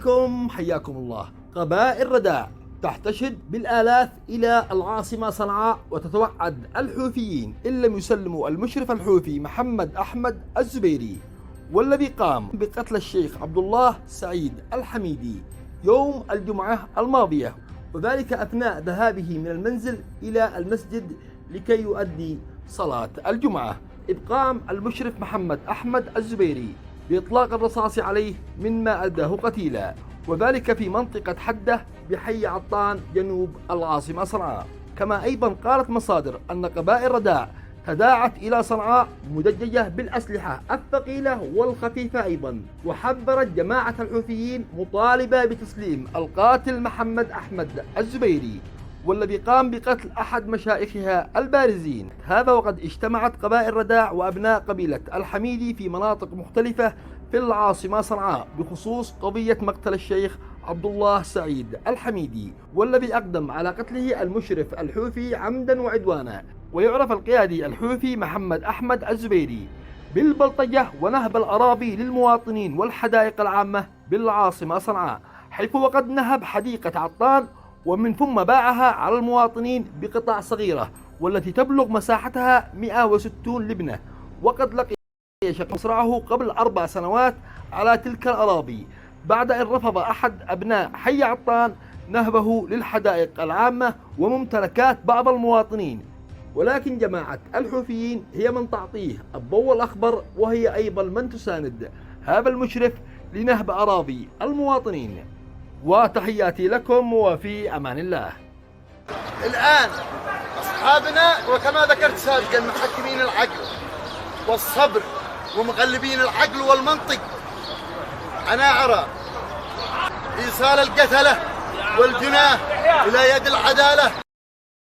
عليكم، حياكم الله. قبائل رداع تحتشد بالآلاف إلى العاصمة صنعاء، وتتوعد الحوثيين إن لم يسلموا المشرف الحوثي محمد أحمد الزبيري، والذي قام بقتل الشيخ عبد الله سعيد الحميدي يوم الجمعة الماضية، وذلك أثناء ذهابه من المنزل إلى المسجد لكي يؤدي صلاة الجمعة، إذ قام المشرف محمد أحمد الزبيري بإطلاق الرصاص عليه مما أداه قتيلا، وذلك في منطقة حدة بحي عطان جنوب العاصمة صنعاء. كما أيضا قالت مصادر أن قبائل رداع تداعت إلى صنعاء مدججة بالأسلحة الثقيلة والخفيفة أيضا، وحذرت جماعة الحوثيين مطالبة بتسليم القاتل محمد أحمد الزبيري، والذي قام بقتل أحد مشايخها البارزين. هذا وقد اجتمعت قبائل رداع وأبناء قبيلة الحميدي في مناطق مختلفة في العاصمة صنعاء بخصوص قضية مقتل الشيخ عبد الله سعيد الحميدي، والذي أقدم على قتله المشرف الحوثي عمدا وعدوانا. ويعرف القيادي الحوثي محمد أحمد الزبيري بالبلطجة ونهب الأراضي للمواطنين والحدائق العامة بالعاصمة صنعاء، حيث وقد نهب حديقة عطان ومن ثم باعها على المواطنين بقطع صغيرة، والتي تبلغ مساحتها 160 لبنة، وقد لقي شق مصرعه قبل 4 سنوات على تلك الأراضي بعد أن رفض أحد أبناء حي عطان نهبه للحدائق العامة وممتلكات بعض المواطنين. ولكن جماعة الحوثيين هي من تعطيه الضوء الأخضر، وهي أيضا من تساند هذا المشرف لنهب أراضي المواطنين. وتحياتي لكم، وفي أمان الله. الآن أصحابنا وكما ذكرت سابقا محكمين العقل والصبر ومغلبين العقل والمنطق، أنا أرى إيصال القتلة والجناه إلى يد العدالة